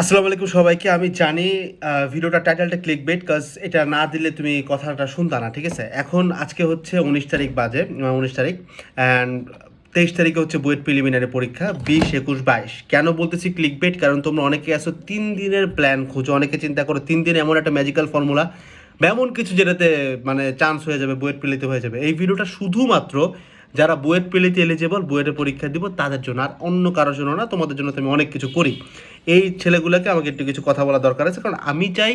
আসসালামু আলাইকুম সবাইকে। আমি জানি ভিডিওটার টাইটেলটা ক্লিকবেট, কাজ এটা না দিলে তুমি কথাটা শুনতা না, ঠিক আছে? এখন আজকে হচ্ছে 19 তারিখ বাজে, 19 তারিখ অ্যান্ড 23 তারিখে হচ্ছে বুয়েট প্রিলিমিনারি পরীক্ষা, 20, 21, 22। কেন বলতেছি ক্লিকবেট? কারণ তোমরা অনেকে আসো 3 দিনের প্ল্যান খোঁজো, অনেকে চিন্তা করো 3 দিন এমন একটা ম্যাজিক্যাল ফর্মুলা বা এমন কিছু যেটাতে মানে চান্স হয়ে যাবে, বুয়েট প্রিলিতে হয়ে যাবে। এই ভিডিওটা শুধুমাত্র যারা বুয়েট প্রিলিতে এলিজেবল, বুয়েটের পরীক্ষা দিব তাদের জন্য, আর অন্য কারোর জন্য না। তোমাদের জন্য তো আমি অনেক কিছু করি। এই ছেলেগুলোকে আমাকে একটু কিছু কথা বলা দরকার আছে, কারণ আমি চাই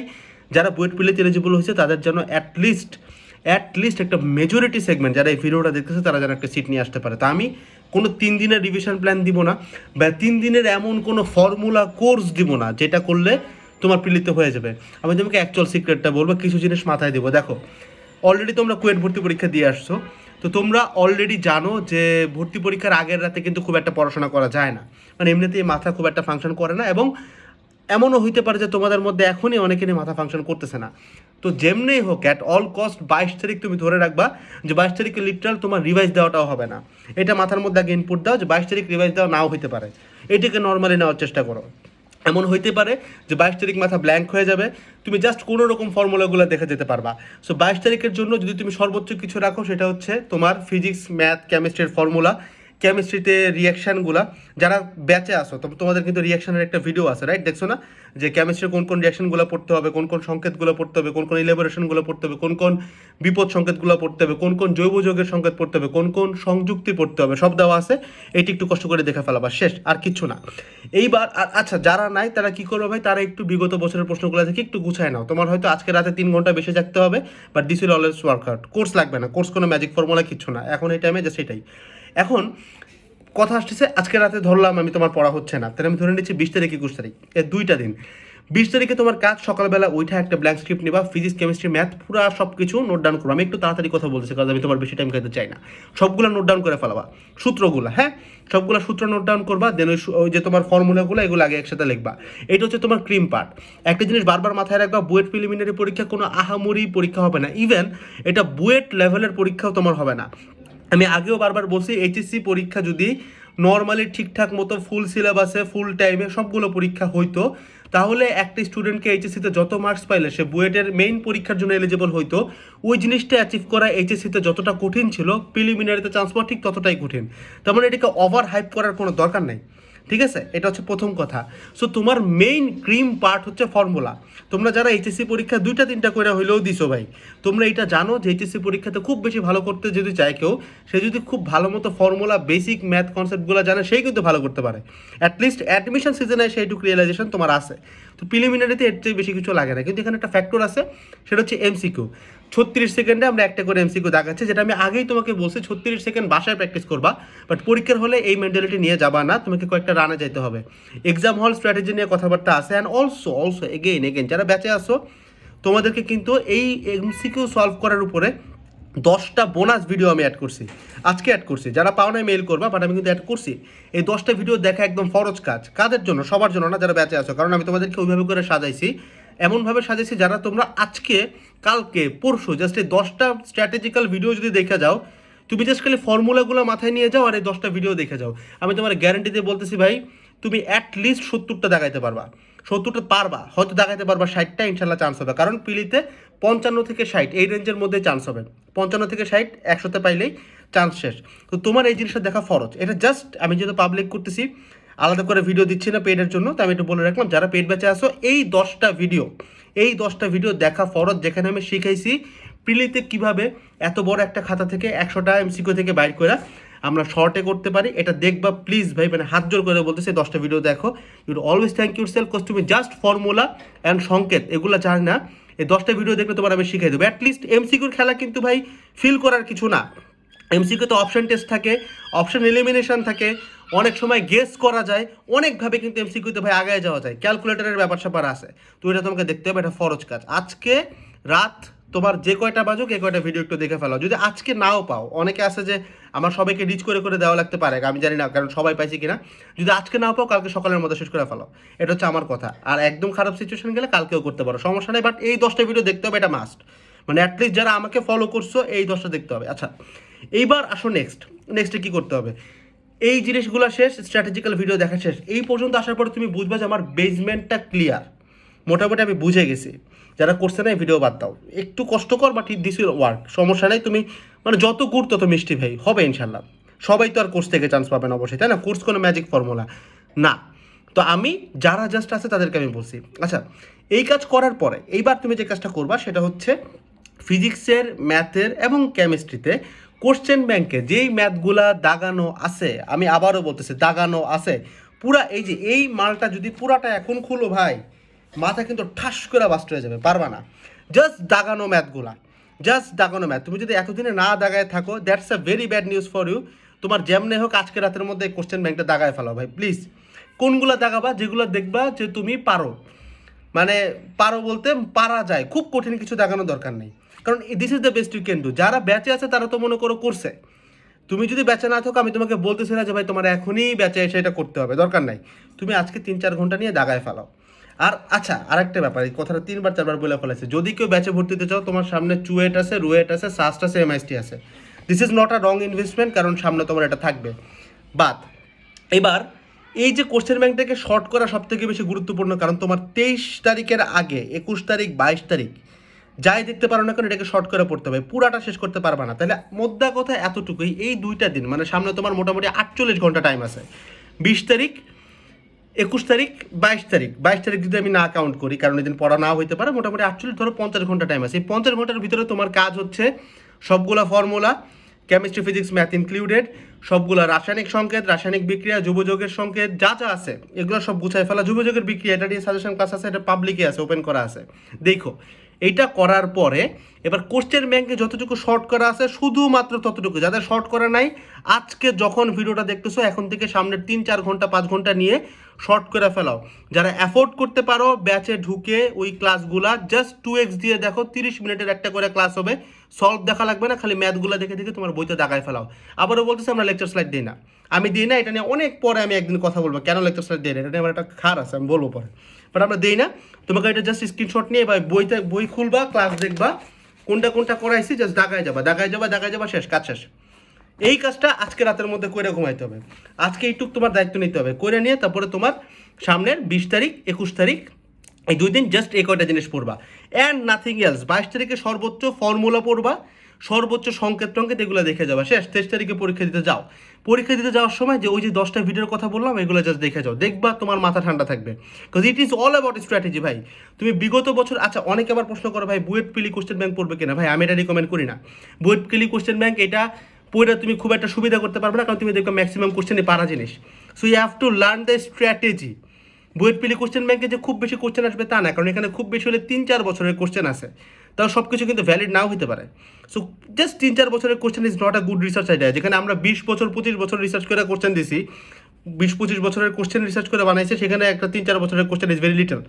যারা বুয়েট প্রিলিতে এলিজিবল হয়েছে তাদের জন্য অ্যাটলিস্ট একটা মেজরিটি সেগমেন্ট যারা এই ভিডিওটা দেখতেছে তারা যেন একটা সিট নিয়ে আসতে পারে। তা আমি কোনো 3 দিনের রিভিশন প্ল্যান দিব না, বা 3 দিনের এমন কোনো ফর্মুলা কোর্স দিব না যেটা করলে তোমার প্রিলিতে হয়ে যাবে। আমি তোমাকে অ্যাকচুয়াল সিক্রেটটা বলবো, কিছু জিনিস মাথায় দেবো। দেখো, অলরেডি তোমরা কুয়েট ভর্তি পরীক্ষা দিয়ে আসছো, তো তোমরা অলরেডি জানো যে ভর্তি পরীক্ষার আগের রাতে কিন্তু খুব একটা পড়াশোনা করা যায় না, মানে এমনিতেই মাথা খুব একটা ফাংশন করে না, এবং এমনও হইতে পারে যে তোমাদের মধ্যে এখনই অনেকেরই মাথা ফাংশন করতেছে না। তো যেমনি হোক অ্যাট অল কস্ট 22 তারিখ তুমি ধরে রাখবা যে 22 তারিখে লিটারাল তোমার রিভাইজ দেওয়াটাও হবে না। এটা মাথার মধ্যে আগে ইনপুট দাও যে 22 তারিখ রিভাইজ দেওয়া নাও হইতে পারে, এটাকে নর্মালি নেওয়ার চেষ্টা করো। এমন হইতে পারে যে 22 তারিখ মাথা ব্ল্যাঙ্ক হয়ে যাবে, তুমি জাস্ট কোনো রকম ফর্মুলাগুলো দেখে যেতে পারবা। সো 22 তারিখের জন্য যদি তুমি সর্বোচ্চ কিছু রাখো, সেটা হচ্ছে তোমার ফিজিক্স, ম্যাথ, কেমিস্ট্রির ফর্মুলা, কেমিস্ট্রিতে রিয়াকশানগুলা। যারা ব্যাচে আসো তোমাদের কিন্তু রিয়াকশানের একটা ভিডিও আছে, রাইট? দেখছো না যে কেমিস্ট্রি কোন কোন রিয়াকশনগুলো পড়তে হবে, কোন কোন সংকেতগুলো পড়তে হবে, কোন কোন ইলেবোরেশনগুলো পড়তে হবে, কোন কোন বিপদ সংকেতগুলো পড়তে হবে, কোন কোন জৈব যৌগের সংকেত পড়তে হবে, কোন কোন সংযুক্তি পড়তে হবে, সব দেওয়া আছে। এটি একটু কষ্ট করে দেখে ফেলাবা, শেষ, আর কিচ্ছু না। এইবার আচ্ছা, যারা নাই তারা কি করবে ভাই? তারা একটু বিগত বছরের প্রশ্নগুলো থেকে একটু গুছায় নাও। তোমার হয়তো আজকে রাতে 3 ঘন্টা বেশি জাগতে হবে, but this will always work out. Course লাগবে না, কোর্স কোনো ম্যাজিক ফর্মুলা কিচ্ছু না এখন এই টাইমে, জাস্ট এটাই। এখন কথা আসতেছে, আজকে রাতে ধরলাম আমি তোমার পড়া হচ্ছে না, তাহলে আমি ধরে নিচ্ছি 20 তারিখ, 21 তারিখ, এই 2টা দিন। 20 তারিখে তোমার কাজ সকালবেলা ওইটা একটা ব্ল্যাঙ্ক স্ক্রিপ্ট নিবা, ফিজিক্স, কেমিস্ট্রি, ম্যাথ পুরো সব কিছু নোট ডাউন করবো। আমি একটু তাড়াতাড়ি কথা বলতেছি কারণ আমি তোমার বেশি টাইম খাইতে চাই না। সবগুলো নোট ডাউন করে ফেলাবা, সূত্রগুলো, হ্যাঁ, সবগুলো সূত্র নোট ডাউন করবা। দেন ওই যে তোমার ফর্মুলাগুলো, এগুলো আগে একসাথে লিখবা। এটা হচ্ছে তোমার ক্রিম পার্ট। একটা জিনিস বারবার মাথায় রাখবা, বুয়েট প্রিলিমিনারি পরীক্ষা কোনো আহামরি পরীক্ষা হবে না, ইভেন এটা বুয়েট লেভেলের পরীক্ষাও তোমার হবে না। আমি আগেও বারবার বলছি, এইচএসসি পরীক্ষা যদি নর্মালি ঠিকঠাক মতো ফুল সিলেবাসে ফুল টাইমে সবগুলো পরীক্ষা হইতো, তাহলে একটা স্টুডেন্টকে এইচএসসিতে যত মার্কস পাইলে সে বুয়েটের মেইন পরীক্ষার জন্য এলিজিবল হইতো। ওই জিনিসটা অ্যাচিভ করা এইচএসসিতে যতটা কঠিন ছিল, প্রিলিমিনারিতে চান্স পাওয়া ঠিক ততটাই কঠিন। তার মানে এটাকে ওভার হাইপ করার কোনো দরকার নেই, ঠিক আছে? এটা হচ্ছে প্রথম কথা। সো তোমার মেইন ক্রিম পার্ট হচ্ছে ফর্মুলা। তোমরা যারা এইচএসসি পরীক্ষা 2টা 3টা করে হইলেও দিছো ভাই, তোমরা এটা জানো যে এইচএসসি পরীক্ষাতে খুব বেশি ভালো করতে যদি চায় কেউ, সে যদি খুব ভালো মতো ফর্মুলা, বেসিক ম্যাথ কনসেপ্টগুলো জানে, সেই কিন্তু ভালো করতে পারে। অ্যাটলিস্ট অ্যাডমিশন সিজনে সেইটুকু রিয়েলাইজেশন তোমার আছে। তো প্রিলিমিনারিতে এর চেয়ে বেশি কিছু লাগে না, কিন্তু এখানে একটা ফ্যাক্টর আছে, সেটা হচ্ছে এমসিকিউ। 36 সেকেন্ডে আমরা একটা করে এমসিকিউ দেখাচ্ছি, যেটা আমি আগেই তোমাকে বলছি 36 সেকেন্ড বাসায় প্র্যাকটিস করবা, বাট পরীক্ষার হলে এই মেন্টালিটি নিয়ে যাবা না, তোমাকে কয়েকটা রানে যাইতে হবে। এক্সাম হল স্ট্র্যাটেজি নিয়ে কথাবার্তা আছে। অ্যান্ড অলসো এগেইন যারা ব্যাচে আসো, তোমাদেরকে কিন্তু এই এমসিকিউ সলভ করার উপরে 10টা বোনাস ভিডিও আমি অ্যাড করছি, আজকে অ্যাড করছি। যারা পাও না মেইল করবা, বাট আমি কিন্তু অ্যাড করছি। এই 10টা ভিডিও দেখা একদম ফরজ কাজ। কাদের জন্য? সবার জন্য না, যারা ব্যাচে আসো। কারণ আমি তোমাদেরকে ওইভাবে করে সাজাইছি, এমনভাবে সাজাইছি যারা তোমরা আজকে, কালকে, পরশু জাস্ট এই 10টা স্ট্র্যাটেজিক্যাল ভিডিও যদি দেখে যাও, তুমি জাস্ট খালি ফর্মুলাগুলো মাথায় নিয়ে যাও আর এই 10টা ভিডিও দেখে যাও, আমি তোমার গ্যারান্টি দিয়ে বলতেছি ভাই, তুমি অ্যাটলিস্ট 70টা দেখাইতে পারবা। 70টা পারবা, হয়তো দেখাইতে পারবা 60টা, ইনশাল্লাহ চান্স হবে। কারণ পিলিতে 55 থেকে 60 এই রেঞ্জের মধ্যে চান্স হবে। 55 থেকে 60 100তে পাইলেই চান্স শেষ। তো তোমার এই জিনিসটা দেখা ফরজ। এটা জাস্ট আমি যেহেতু পাবলিক করতেছি, আলাদা করে ভিডিও দিচ্ছি না পেডের জন্য, তো আমি একটু বলে রাখলাম, যারা পেড ব্যাচে আসো, এই 10টা ভিডিও দেখা ফরজ, যেখানে আমি শিখাইছি প্রিলিতে কিভাবে এত বড় একটা খাতা থেকে 100টা এমসিকিউ থেকে বাইর করে আমরা শর্টে করতে পারি। এটা দেখবা প্লিজ ভাই, মানে হাত জোর করে বলতেছি, 10টা ভিডিও দেখো। You'd always thank yourself, cause তুমি জাস্ট ফর্মুলা অ্যান্ড সংকেত এগুলো জানি না, এই 10টা ভিডিও দেখলে তোমার আমি শিখাই দেবো। অ্যাটলিস্ট এমসিকিউর খেলা কিন্তু ভাই ফিল করার কিছু না। এমসিকিউ তো অপশন টেস্ট থাকে, অপশন এলিমিনেশন থাকে, অনেক সময় গেস করা যায়, অনেকভাবে কিন্তু এমসিকিউতে ভাই আগায় যাওয়া যায়, ক্যালকুলেটরের ব্যাপার স্যাপার আছে। তো এটা তোমাকে দেখতে হবে, এটা ফরজ কাজ। আজকে রাত তোমার যে কয়টা বাজুক, এই কয়টা ভিডিও একটু দেখে ফেলো। যদি আজকে নাও পাও, অনেকে আছে যে আমার সবাইকে রিচ করে করে দেওয়া লাগতে পারে, আমি জানি না কারণ সবাই পাইছি কিনা। যদি আজকে নাও পাও, কালকে সকালের মধ্যে শেষ করে ফেলো, এটা হচ্ছে আমার কথা। আর একদম খারাপ সিচুয়েশন গেলে কালকেও করতে পারো, সমস্যা নেই, বাট এই 10টা ভিডিও দেখতে হবে, এটা মাস্ট। মানে অ্যাটলিস্ট যারা আমাকে ফলো করছো, এই 10টা দেখতে হবে। আচ্ছা, এইবার আসো নেক্সটে কী করতে হবে। এই জিনিসগুলো শেষ, স্ট্র্যাটেজিক্যাল ভিডিও দেখা শেষ। এই পর্যন্ত আসার পরে তুমি বুঝবে যে আমার বেসমেন্টটা ক্লিয়ার, মোটামুটি আমি বুঝে গেছি। যারা করছে না ভিডিও বাদ দাও, একটু কষ্টকর বাট দিস উইল ওয়ার্ক, সমস্যা নেই। তুমি মানে যত গুড় তত মিষ্টি ভাই, হবে ইনশাল্লাহ। সবাই তো আর কোর্স থেকে চান্স পাবেন অবশ্যই, তাই না? কোর্স কোনো ম্যাজিক ফর্মুলা না। তো আমি যারা জাস্ট আছে তাদেরকে আমি বলছি। আচ্ছা, এই কাজ করার পরে এইবার তুমি যে কাজটা করবা সেটা হচ্ছে ফিজিক্সের, ম্যাথের এবং কেমিস্ট্রিতে কোশ্চেন ব্যাংকে যেই ম্যাথগুলা দাগানো আছে, আমি আবারও বলতেছি দাগানো আছে, পুরা এই যে এই মালটা যদি পুরাটা এখন খুলো ভাই, মাথা কিন্তু ঠাস করে বাস্ট হয়ে যাবে, পারবা না। জাস্ট দাগানো ম্যাথগুলা, জাস্ট দাগানো ম্যাথ। তুমি যদি এতদিনে না দাগায় থাকো, that's a very bad news for you. তোমার যেমনে হোক আজকে রাতের মধ্যে কোশ্চেন ব্যাংকটা দাগায় ফেলাও ভাই প্লিজ। কোনগুলো দাগাবা? যেগুলো দেখবা যে তুমি পারো, মানে পারো বলতে পারা যায়, খুব কঠিন কিছু দাগানোর দরকার নেই। কারণ this is the best you can do. যারা ব্যাচে আছে তারা তো মনে করো করছে, তুমি যদি ব্যাচে না থাকো আমি তোমাকে বলতেছি না যে ভাই তোমার এখনই ব্যাচে এসে এটা করতে হবে, দরকার নাই। তুমি আজকে 3-4 ঘন্টা নিয়ে দাগায় ফেলাও। আর আচ্ছা, আরেকটা ব্যাপার, এই কথাটা 3-4 বলে ফেলেছে, যদি কেউ ব্যাচে ভর্তি হতে চাও, তোমার সামনে চুয়েট আছে, রুয়েট আছে, সাস্ট আছে, এমআইএসটি আছে। This is not a wrong investment, কারণ সামনে তোমার এটা থাকবে। বাট এবার এই যে কোশ্চেন ব্যাংকটাকে শর্ট করা সব থেকে বেশি গুরুত্বপূর্ণ, কারণ তোমার 23 তারিখের আগে 21 তারিখ 22 তারিখ যাই দেখতে পারো না কেন এটাকে শর্ট করে পড়তে হবে, পুরাটা শেষ করতে পারবা না। তাহলে মোদ্দা কথা এতটুকুই, এই 2টা দিন মানে সামনে তোমার মোটামুটি 48 ঘন্টা টাইম আছে। 20 তারিখ, 21 তারিখ, 22 তারিখ। 22 তারিখ যদি আমি না কাউন্ট করি, কারণ এদিন পড়া নাও হইতে পারে, মোটামুটি 48 ধরো 50 ঘন্টা টাইম আছে। এই 50 ঘন্টার ভিতরে তোমার কাজ হচ্ছে সবগুলা formula, chemistry, physics, math included, সবগুলা রাসায়নিক সংকেত, রাসায়নিক বিক্রিয়া, যুবযোগের সংকেত, যা যা আছে এগুলো সব গুছায় ফেলা। যুবযোগের বিক্রিয়া এটা নিয়ে সাজেশন ক্লাস আছে, এটা পাবলিকে আছে, ওপেন করা আছে, দেখো। এইটা করার পরে এবার কোশ্চেন ব্যাংকে যতটুকু শর্ট করা আছে শুধুমাত্র ততটুকু। যাদের শর্ট করা নাই, আজকে যখন ভিডিওটা দেখতেছো এখন থেকে সামনের 3-4 ঘন্টা 5 ঘন্টা নিয়ে শর্ট করে ফেলাও। যারা অ্যাফোর্ড করতে পারো ব্যাচে ঢুকে ওই ক্লাসগুলা জাস্ট 2x দিয়ে দেখো, 30 মিনিটের একটা করে ক্লাস হবে, সলভ দেখা লাগবে না, খালি ম্যাথগুলো দেখে দেখে তোমার বইতে দাগায় ফেলাও। আবারও বলতেছি আমরা লেকচার স্লাইড দিই না, আমি দিই না, এটা নিয়ে অনেক পরে আমি একদিন কথা বলবো কেন লেকচার স্লাইড দিই না, এটা নিয়ে আমার একটা খার আছে, আমি বলবো পরে। বাট আমরা দিই না। তোমাকে এটা জাস্ট স্ক্রিনশট নিয়ে বা বই খুলবা, ক্লাস দেখবা, কোনটা কোনটা করাইছি জাস্ট দাগায় যাবা, দাগায় যাবা, দাগায় যাবা, শেষ, কাজ শেষ। এই কাজটা আজকে রাতের মধ্যে করে ঘুমাইতে হবে। আজকে এইটুক তোমার দায়িত্ব নিতে হবে, করে নিয়ে তারপরে তোমার সামনের 20 তারিখ 21 তারিখ এই 2 দিন জাস্ট এই কয়টা জিনিস পড়বা অ্যান্ড নাথিং এলস। 22 তারিখে সর্বোচ্চ ফর্মুলা পড়বা, সর্বোচ্চ সংকেত টঙ্কেত এগুলো দেখে যাবা, শেষ। 23 তারিখে পরীক্ষা দিতে যাও, পরীক্ষা দিতে যাওয়ার সময় যে ওই যে 10টা ভিডিওর কথা বললাম এগুলো জাস্ট দেখে যাও, দেখবা তোমার মাথা ঠান্ডা থাকবে। Because it is all about strategy ভাই। তুমি বিগত বছর, আচ্ছা অনেকে আবার প্রশ্ন করো ভাই বুয়েট পিলি কোশ্চেন ব্যাংক পড়বে কিনা, ভাই আমি এটা রিকমেন্ড করি না। বুয়েট পিলি কোশ্চেন ব্যাংক এটা পড়ে তুমি খুব একটা সুবিধা করতে পারবে না, কারণ তুমি দেখবে ম্যাক্সিমাম কোশ্চেনই পারা জিনিস। So you have to learn the strategy. BUET পিলি কোশ্চেন ব্যাংকে যে খুব বেশি কোশ্চেন আসবে তা না, কারণ এখানে খুব বেশি হলে 3-4 বছরের কোশ্চেন আছে, তাও সব কিছু কিন্তু ভ্যালিড নাও হতে পারে। সো জাস্ট 3-4 বছরের question is not a good research idea. যেখানে আমরা 20 বছর 25 বছর রিসার্চ করে কোশ্চেন দিছি, 20-25 বছরের কোশ্চেন রিসার্চ করে বানাইছে, সেখানে একটা 3-4 বছরের কোশ্চেন ইজ ভেরি লিটল,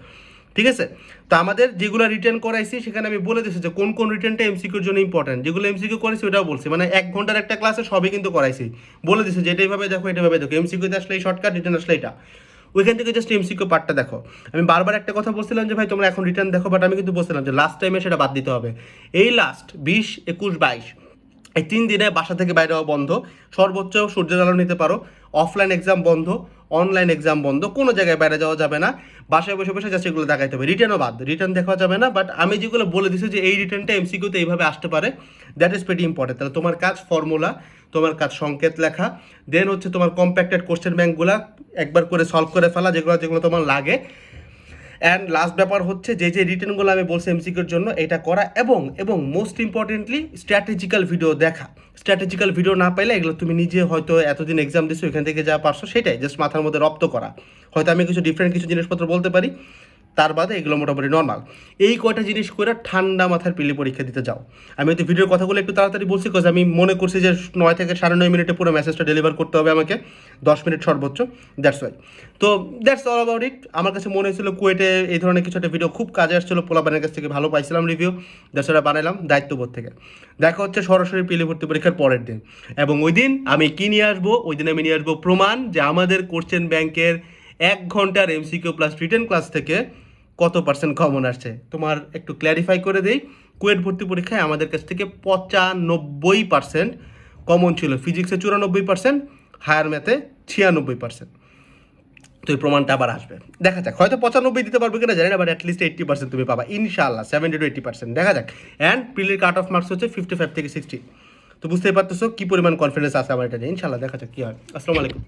ঠিক আছে? তো আমাদের যেগুলো রিটার্ন করাইছি সেখানে আমি বলে দিচ্ছি যে কোন কোন রিটার্নটা এমসিকিউর জন্য ইম্পর্টেন্ট, যেগুলো এমসিকিউ করেছি ওটাও বলছি, মানে 1 ঘন্টার একটা ক্লাসে সবই কিন্তু করাইছি, বলে দিচ্ছি যে এইভাবে দেখো, এটাভাবে দেখো, এমসিকিউতে আসলে এই শর্টকাট, রিটার্ন আসলে এটা, ওইখান থেকে জাস্ট এমসিকিউ পার্টটা দেখো। আমি বারবার একটা কথা বলছিলাম যে ভাই তোমরা এখন রিটার্ন দেখো, বাট আমি কিন্তু বলছিলাম যে লাস্ট টাইমে সেটা বাদ দিতে হবে। এই লাস্ট 20, 21, 22 এই 3 দিনে বাসা থেকে বাইরে হওয়া বন্ধ, সর্বোচ্চ সূর্যের আলো নিতে পারো, অফলাইন এক্সাম বন্ধ, অনলাইন এক্সাম বন্ধ, কোনো জায়গায় বাইরে যাওয়া যাবে না, বাসায় বসে বসে জাস্ট এগুলো দেখাইতে হবে। রিটার্নও বাদ, রিটার্ন দেখা যাবে না, বাট আমি যেগুলো বলে দিচ্ছি যে এই রিটার্নটা এমসিকিউতে এইভাবে আসতে পারে, দ্যাট ইজ ভেরি ইম্পর্টেন্ট। তাহলে তোমার কাজ ফর্মুলা, তোমার কাজ সংকেত লেখা, দেন হচ্ছে তোমার কম্প্যাক্টেড কোশ্চেন ব্যাংকগুলো একবার করে সলভ করে ফেলা, যেগুলো যেগুলো তোমার লাগে। অ্যান্ড লাস্ট ব্যাপার হচ্ছে যে যে রিটার্নগুলো আমি বলছি এমসিকিউর জন্য এটা করা, এবং এবং মোস্ট ইম্পর্টেন্টলি স্ট্র্যাটেজিক্যাল ভিডিও দেখা। স্ট্র্যাটেজিক্যাল ভিডিও না পাইলে এগুলো তুমি নিজে হয়তো এতদিন এক্সাম দিচ্ছ ওইখান থেকে যা পারছো সেটাই জাস্ট মাথার মধ্যে রপ্ত করা। হয়তো আমি কিছু ডিফারেন্ট কিছু জিনিসপত্র বলতে পারি, তার বাদে এগুলো মোটামুটি নর্মাল। এই কয়টা জিনিস করে ঠান্ডা মাথার পিলি পরীক্ষা দিতে যাও। আমি হয়তো ভিডিওর কথাগুলো একটু তাড়াতাড়ি বলছি, বিকজ আমি মনে করছি যে 9 থেকে 9.5 মিনিটে পুরো মেসেজটা ডেলিভার করতে হবে আমাকে, 10 মিনিট সর্বোচ্চ, দ্যাটস ওয়াই। তো দ্যাটস অল অ্যাবাউট ইট। আমার কাছে মনে হয়েছিল কুয়েটে এই ধরনের কিছু একটা ভিডিও খুব কাজে আসছিলো, পোলাপানের কাছ থেকে ভালো পাইছিলাম রিভিউ, দ্যাটস ওটা বানালাম দায়িত্ববোধ থেকে। দেখা হচ্ছে সরাসরি পিলি ভর্তি পরীক্ষার পরের দিন, এবং ওই দিন আমি কী নিয়ে আসবো, ওই দিন আমি নিয়ে আসবো প্রমাণ যে আমাদের কোশ্চেন ব্যাংকের 1 ঘন্টার এমসিকিউ প্লাস রিটেন ক্লাস থেকে কত পার্সেন্ট কমন আসছে। তোমার একটু ক্ল্যারিফাই করে দেই, কুয়েট ভর্তি পরীক্ষায় আমাদের কাছ থেকে 95% কমন ছিল, ফিজিক্সে 94%, হায়ার ম্যাথে 96%। তো এই প্রমাণটা আবার আসবে, দেখা যাক, হয়তো 95 দিতে পারবে কিনা জানি না, বাট অ্যাটলিস্ট 80% তুমি পাবা ইনশাআল্লাহ, 70 to 80%, দেখা যাক। অ্যান্ড প্রিলির কাট অফ মার্কস হচ্ছে 55 থেকে 60। তো বুঝতেই পারতেছো কী পরিমাণ কনফিডেন্স আছে আমার এটা নিয়ে, ইনশাআল্লাহ দেখা যাক কী হয়। আসসালামু আলাইকুম।